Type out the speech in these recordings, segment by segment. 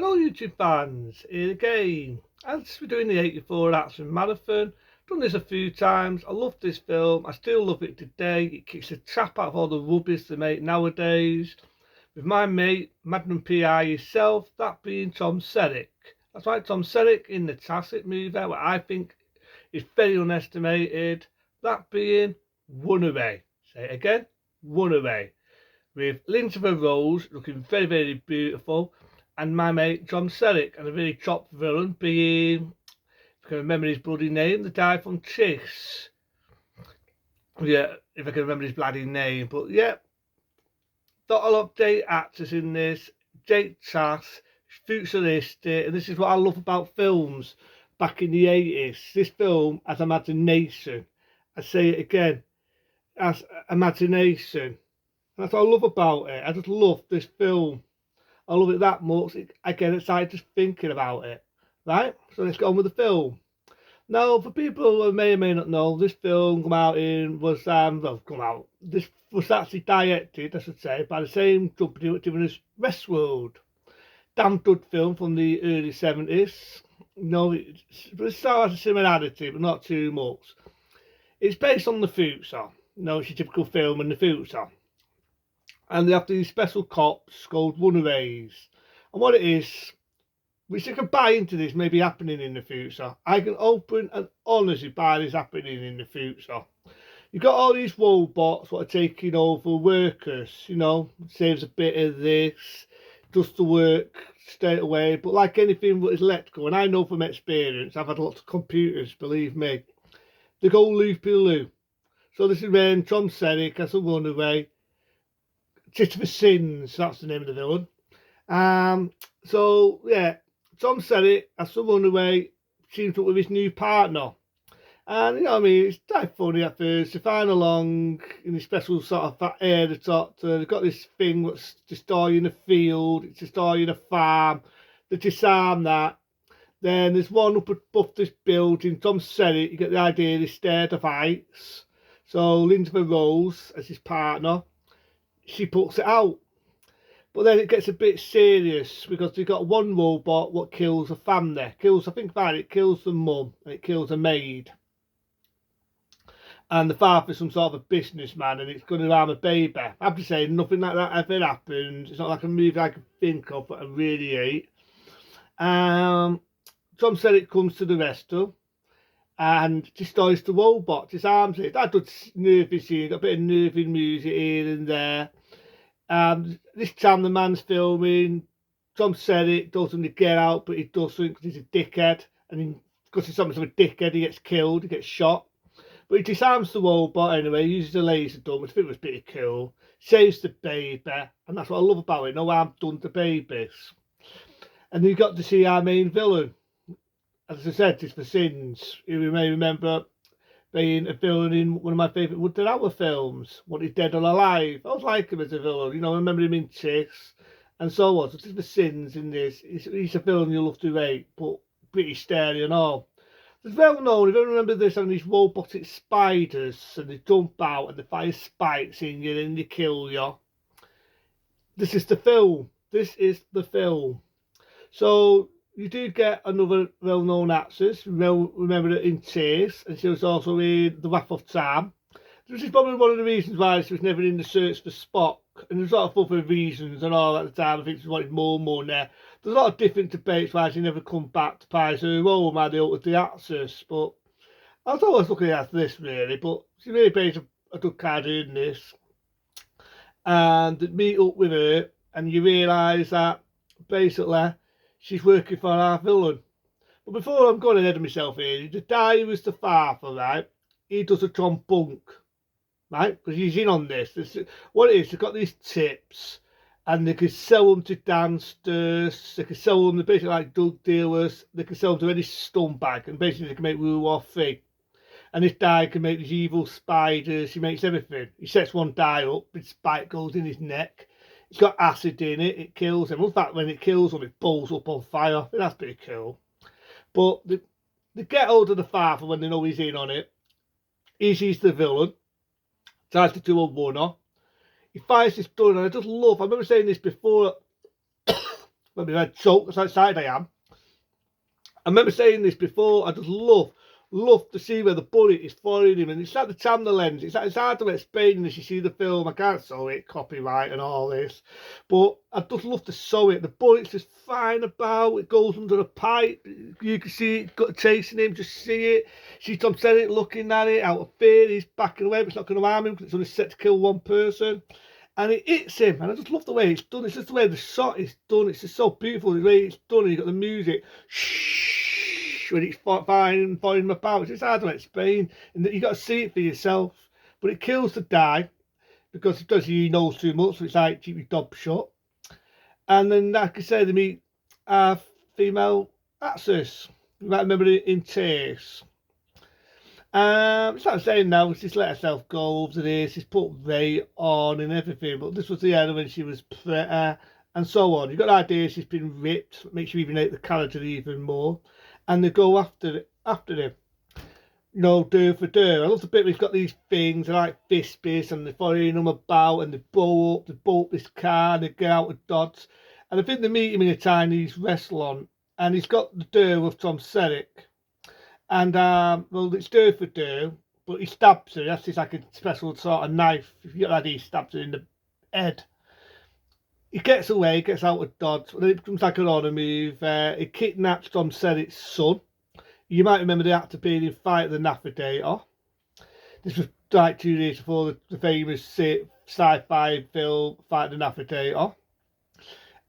Hello YouTube fans, here again. As we're doing the 84 action marathon, done this a few times. I love this film, I still love it today. It kicks the crap out of all the rubbish they make nowadays. With my mate, Magnum PI himself, that being Tom Selleck. That's right, Tom Selleck in the classic movie, where I think is very underestimated. That being Runaway. Say it again, Runaway. With Lindsay Rose looking very, very beautiful, and my mate John Selleck, and a really top villain being, if I can remember his bloody name, the guy from Chase. Yeah, if I can remember his bloody name. But yeah, got a lot of great actors in this, great cast, futuristic, and this is what I love about films back in the 80s. This film has imagination. I say it again, has imagination. That's what I love about it. I just love this film. I love it that much. I get excited just thinking about it. Right? So let's get on with the film. Now, for people who may or may not know, this film this was actually directed, I should say, by the same company which given us Westworld. Damn good film from the early 70s. No, it still has a similarity, but not too much. It's based on the future. No, it's a typical film in the future. And they have these special cops called Runaways. And what it is, which you can buy into this maybe happening in the future. I can open and honestly buy this happening in the future. You've got all these robots what are taking over workers, saves a bit of this, does the work straight away. But like anything that is electrical, and I know from experience, I've had lots of computers, believe me, they go loopy-loo. So this is when Tom Selleck has a runaway. Christopher Sins, that's the name of the villain. So yeah, Tom Selleck has to run away, teams up with his new partner. And it's quite funny at first. They find along in this special sort of air the top. They've got this thing that's destroying a field, it's destroying a farm. They disarm that. Then there's one up above this building. Tom Selleck, you get the idea, he's scared of heights. So Lindsay Rose as his partner, she puts it out. But then it gets a bit serious because you've got one robot what kills a family. It kills the mum and it kills a maid. And the father's some sort of a businessman and it's going to harm a baby. I have to say, nothing like that ever happened. It's not like a movie I can think of that I really hate. Tom Selleck comes to the rescue and destroys the robot, disarms it. That does nervy scene, got a bit of nervy music here and there. This time the man's filming. Tom Selleck doesn't get out, but he doesn't because he's a dickhead. And because he's something of a dickhead, he gets killed, he gets shot. But he disarms the robot anyway, uses a laser gun, which I think was pretty cool. Saves the baby, and that's what I love about it. No harm done to babies. And you got to see our main villain. As I said, it's for Sins. You may remember being a villain in one of my favourite Wood Hour films, What Is Dead or Alive. I was like him as a villain, I remember him in Chase and so on. So it's the Sins in this. He's a villain you'll love to rate, but pretty scary and all. It's well known, if you remember this, on these robotic spiders, and they jump out and they fire spikes in you and they kill you. This is the film. This is the film. So you do get another well-known actress. Remember it in Chase, and she was also in The Wrath of Time. This is probably one of the reasons why she was never in the search for Spock. And there's a lot of other reasons and all at the time. I think she wanted more money. There's a lot of different debates why she never come back to prize her role, why they altered the actress. But I was always looking at this really, but she really plays a good character in this. And meet up with her, and you realise that basically she's working for our villain. But before I'm going ahead of myself here, the guy who was the father, right? He does a Tom Bunk, right? Because he's in on this. What it is, they've got these tips, and they can sell them to dancers. They can sell them to basically like drug dealers. They can sell them to any scumbag, and basically they can make World War III. And this guy can make these evil spiders. He makes everything. He sets one guy up, his spike goes in his neck. It's got acid in it, it kills him. In fact, when it kills him, it balls up on fire. I think that's pretty cool. But they get hold of the father when they know he's in on it. He's the villain. Tries to do a runner. He fires this gun, and I remember saying this before Let me red choke, that's how excited I am. I remember saying this before, I just love to see where the bullet is following him, and it's like the camera lens. It's hard to explain as you see the film. I can't sew it, copyright and all this, but I just love to sew it. The bullet's just flying about, it goes under a pipe, you can see it chasing him, just see it. See Tom Selleck looking at it out of fear, he's backing away, but it's not going to harm him because it's only set to kill one person. And it hits him, and I just love the way it's done. It's just the way the shot is done. It's just so beautiful the way it's done. And you've got the music, shh, when it's following him about. It's just hard to explain, and you've got to see it for yourself. But it kills the guy because he knows too much, so it's like keep your dob shut. And then, like I said, they meet a female actress. You might remember it in Chase. It's like I'm saying now, she's let herself go over this, she's put weight on and everything, but this was the era when she was pretty and so on. You've got the idea she's been ripped, makes you even hate the character even more, and they go after him. You know, do for do. I love the bit where he's got these things, they're like fist and they're following him about and they blow up this car and they get out of Dodge. And I think they meet him in a Chinese restaurant and he's got the do of Tom Selleck. And, well, it's do for do, but he stabs her. That's just like a special sort of knife. If you get that, he stabs her in the head. He gets away, gets out of Dodge, and then it becomes like an honor move. He kidnaps Tom Selleck's son. You might remember the actor being in Fight the Navigator. This was like 2 years before the famous sci-fi film Fight the Navigator.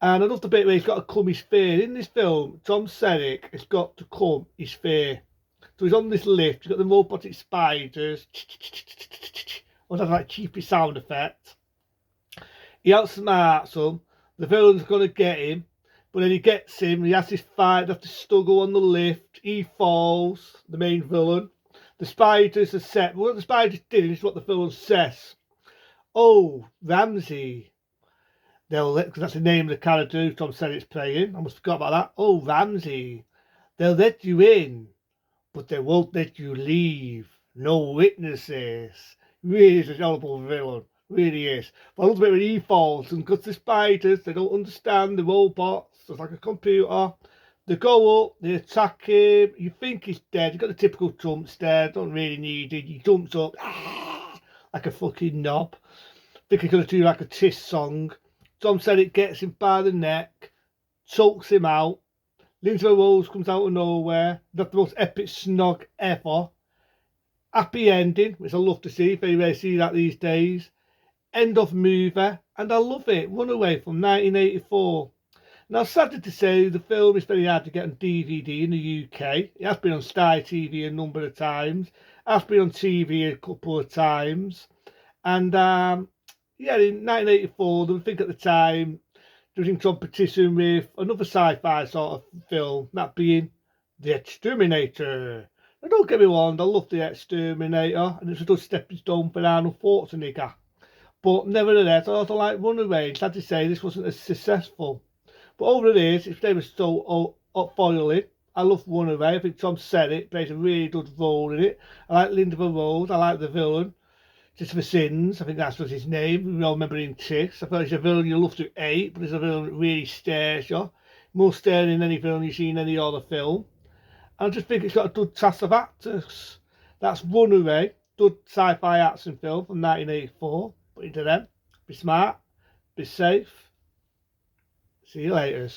And I love the bit where he's got to comb his fare. In this film, Tom Selleck has got to comb his fare. So he's on this lift, he's got the robotic spiders, or that's like cheapy sound effect. He outsmarts him, the villain's going to get him, but then he gets him, he has this fight, they have to struggle on the lift, he falls, the main villain. The spiders are set, but what the spiders did is what the villain says. Oh, Ramsey. Because that's the name of the character who Tom Selleck's playing. I almost forgot about that. Oh, Ramsey. They'll let you in, but they won't let you leave. No witnesses. Really is a horrible villain. Really is. But I love the bit when he falls, and because the spiders, they don't understand the robots. It's like a computer. They go up, they attack him. You think he's dead. You've got the typical jump stare. Don't really need it. He jumps up like a fucking knob. I think he's going to do like a Tiss song. Tom Selleck gets him by the neck, chokes him out. Lindsay Rose comes out of nowhere. That's the most epic snog ever. Happy ending, which I love to see. Very rarely see that these days. End of movie, and I love it. Runaway from 1984. Now, sadly to say, the film is very hard to get on DVD in the UK. It has been on Sky TV a number of times. It has been on TV a couple of times. And yeah, in 1984, they would think at the time, they was in competition with another sci-fi sort of film, that being The Exterminator. Now, don't get me wrong, I love The Exterminator, and it's a good stepping stone for Arnold Schwarzenegger. But nevertheless, I also like Runaway. Sad to say, this wasn't as successful. But over the years, it's never so foiling. I love Runaway. I think Tom Selleck plays a really good role in it. I like Linda Rose. I like the villain. Just for Sins, I think that's what his name. We all remember in Chicks. I thought he's a villain you love to hate, but he's a villain that really stares you. More staring than any villain you see in any other film. And I just think it's got a good cast of actors. That's Runaway, good sci-fi action film from 1984. Put into them. Be smart, be safe. See you later.